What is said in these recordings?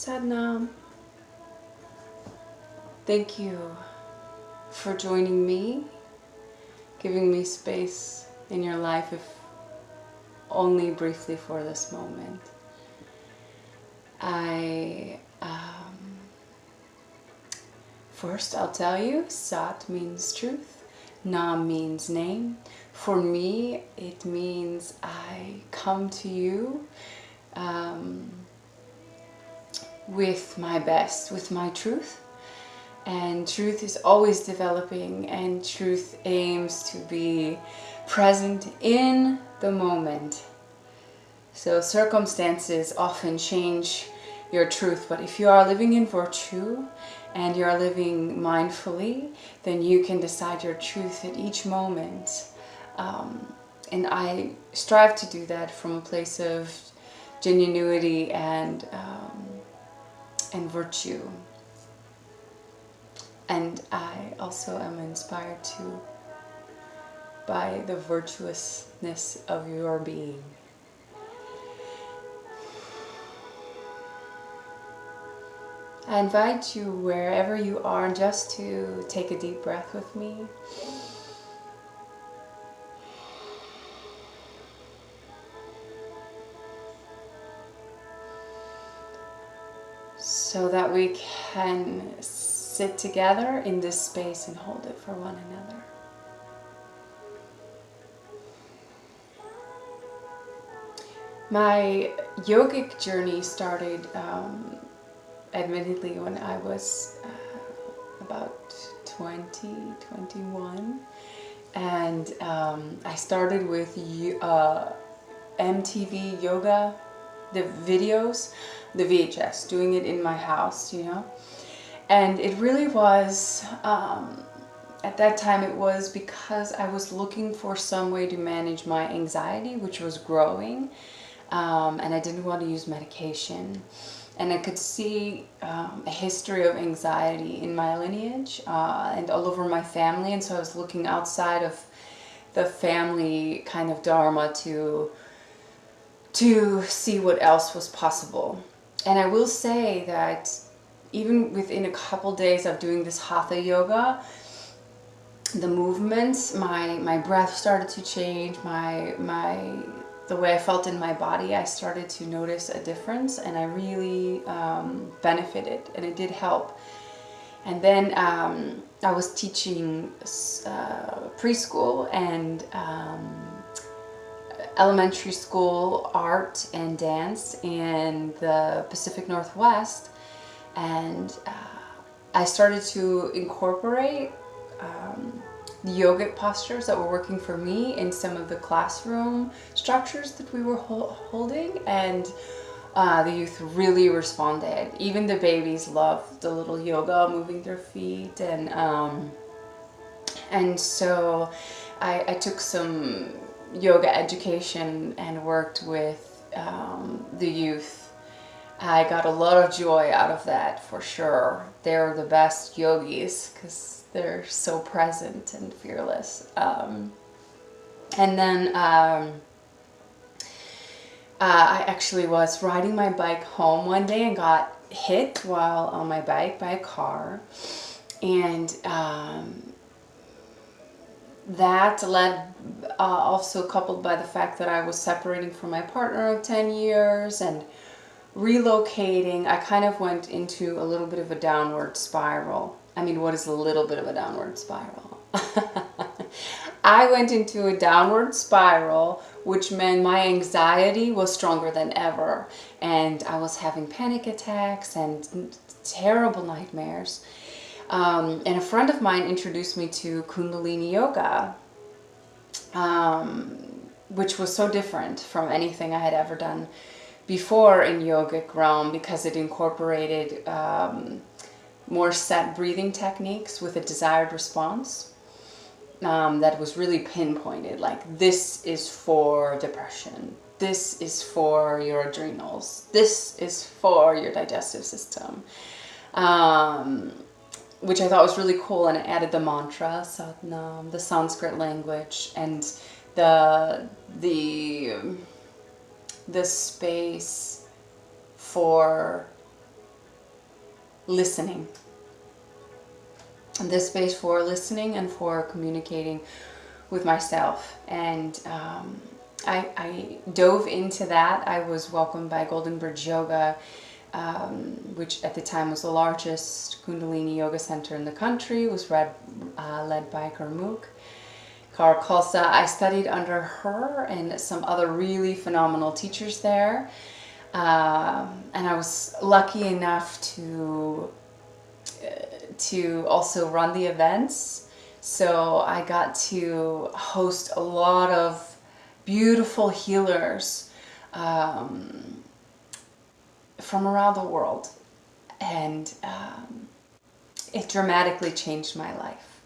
Sadnam, thank you for joining me, giving me space in your life, if only briefly for this moment. First I'll tell you, Sat means truth, Nam means name. For me, it means I come to you with my best, with my truth. And truth is always developing, and truth aims to be present in the moment. So circumstances often change your truth, but if you are living in virtue and you are living mindfully, then you can decide your truth at each moment. And I strive to do that from a place of genuinity and virtue. And I also am inspired by the virtuousness of your being. I invite you, wherever you are, just to take a deep breath with me. So that we can sit together in this space and hold it for one another. My yogic journey started admittedly when I was about 20, 21, and I started with MTV yoga, the videos, the VHS, doing it in my house, you know. And it really was, at that time it was because I was looking for some way to manage my anxiety, which was growing, and I didn't want to use medication. And I could see a history of anxiety in my lineage and all over my family, and so I was looking outside of the family kind of dharma to see what else was possible. And I will say that even within a couple days of doing this Hatha yoga, the movements, my breath started to change, the way I felt in my body, I started to notice a difference, and I really benefited, and it did help. And then I was teaching preschool and elementary school art and dance in the Pacific Northwest, and I started to incorporate the yogic postures that were working for me in some of the classroom structures that we were holding, and the youth really responded. Even the babies loved the little yoga, moving their feet, and so I took some yoga education and worked with the youth. I got a lot of joy out of that, for sure. They're the best yogis because they're so present and fearless. And then I actually was riding my bike home one day and got hit while on my bike by a car. And that led, also coupled by the fact that I was separating from my partner of 10 years and relocating, I kind of went into a little bit of a downward spiral. I mean, what is a little bit of a downward spiral? I went into a downward spiral, which meant my anxiety was stronger than ever. And I was having panic attacks and terrible nightmares. And a friend of mine introduced me to Kundalini Yoga, which was so different from anything I had ever done before in yogic realm, because it incorporated more set breathing techniques with a desired response that was really pinpointed, like this is for depression, this is for your adrenals, this is for your digestive system, which I thought was really cool. And it added the mantra Satnam, the Sanskrit language, and the space for listening. And this space for listening and for communicating with myself. And I dove into that. I was welcomed by Golden Bridge Yoga, which at the time was the largest Kundalini yoga center in the country. It was led by Gurmukh Kaur Khalsa. I studied under her and some other really phenomenal teachers there. And I was lucky enough to also run the events. So I got to host a lot of beautiful healers from around the world. And it dramatically changed my life.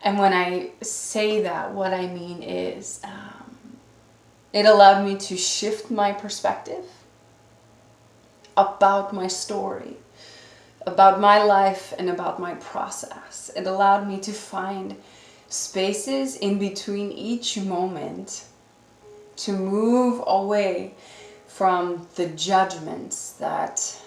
And when I say that, what I mean is it allowed me to shift my perspective about my story, about my life, and about my process. It allowed me to find spaces in between each moment to move away from the judgments that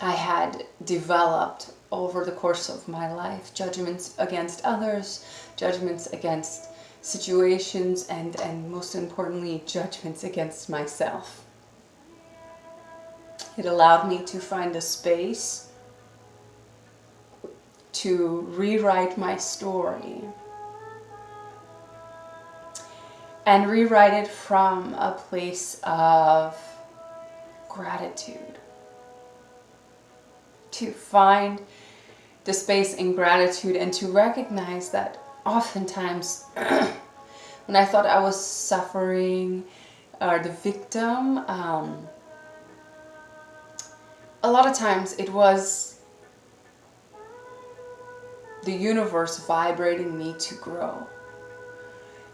I had developed over the course of my life. Judgments against others, judgments against situations, and most importantly, judgments against myself. It allowed me to find a space to rewrite my story and rewrite it from a place of gratitude. To find the space in gratitude and to recognize that oftentimes when I thought I was suffering or the victim, a lot of times it was the universe vibrating me to grow.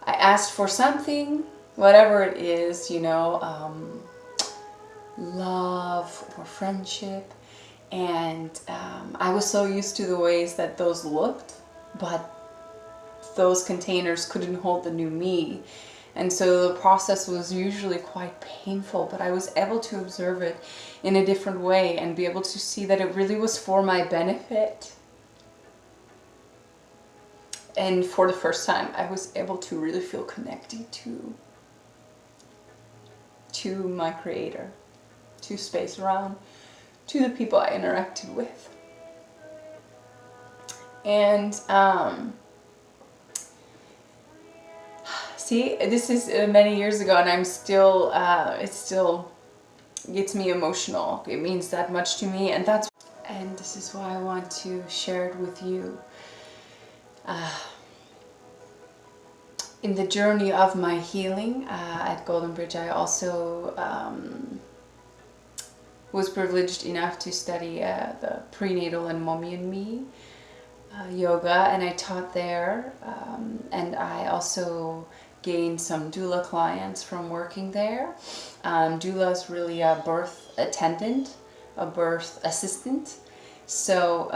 I asked for something, whatever it is, love or friendship, and I was so used to the ways that those looked, but those containers couldn't hold the new me. And so the process was usually quite painful, but I was able to observe it in a different way and be able to see that it really was for my benefit. And for the first time, I was able to really feel connected to my creator, to space around, to the people I interacted with. And see, this is many years ago, and I'm still, it still gets me emotional. It means that much to me, and this is why I want to share it with you. In the journey of my healing at Golden Bridge, I also was privileged enough to study the prenatal and mommy and me yoga, and I taught there, and I also gained some doula clients from working there. Doula is really a birth attendant, a birth assistant. So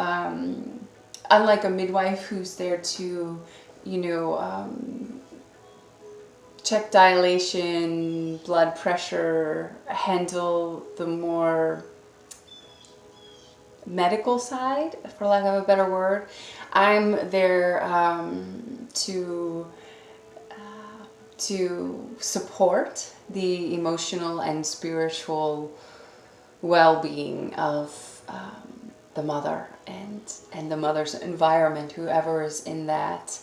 unlike a midwife who's there to, check dilation, blood pressure, handle the more medical side, for lack of a better word, I'm there to support the emotional and spiritual well-being of the mother and the mother's environment, whoever is in that,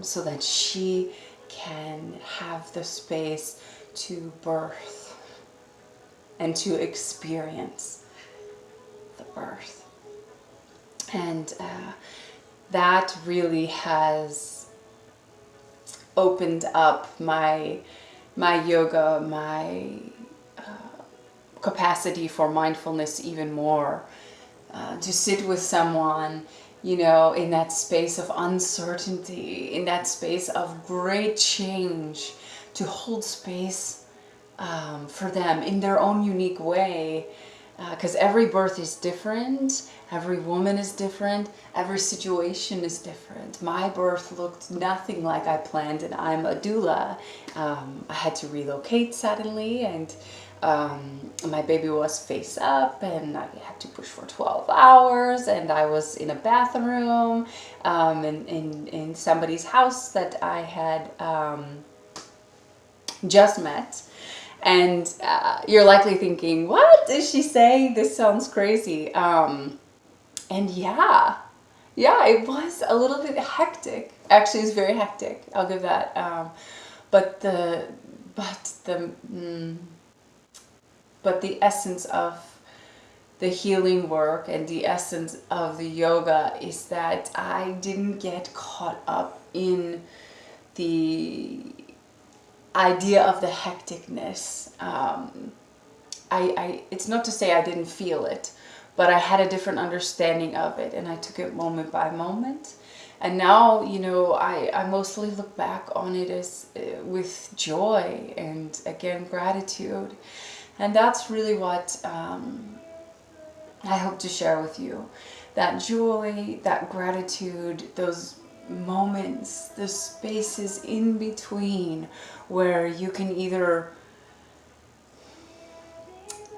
so that she can have the space to birth and to experience the birth. And that really has opened up my yoga, my capacity for mindfulness even more. To sit with someone, in that space of uncertainty, in that space of great change, to hold space for them in their own unique way, because every birth is different, every woman is different, every situation is different. My birth looked nothing like I planned, and I'm a doula. I had to relocate suddenly, and my baby was face up, and I had to push for 12 hours, and I was in a bathroom in somebody's house that I had just met. And you're likely thinking, what is she saying? This sounds crazy. And yeah, it was a little bit hectic. Actually, it's very hectic. I'll give that. But the but the but the essence of the healing work and the essence of the yoga is that I didn't get caught up in the idea of the hecticness. It's not to say I didn't feel it, but I had a different understanding of it, and I took it moment by moment. And now, I mostly look back on it as with joy and, again, gratitude. And that's really what I hope to share with you. That joy, that gratitude, those moments, the spaces in between where you can either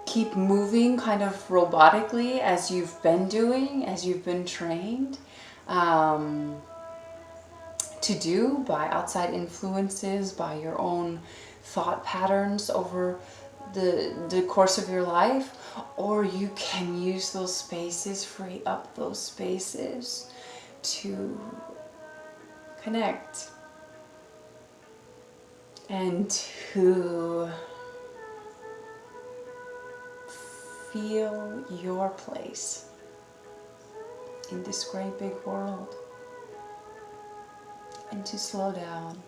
keep moving kind of robotically as you've been doing, as you've been trained to do by outside influences, by your own thought patterns over the course of your life, or you can use those spaces, free up those spaces to connect and to feel your place in this great big world, and to slow down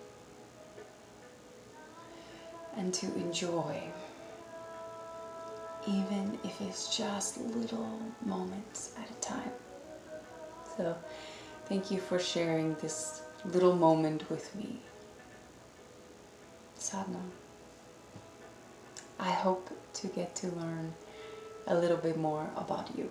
and to enjoy, even if it's just little moments at a time. So thank you for sharing this little moment with me. Sadhana. I hope to get to learn a little bit more about you.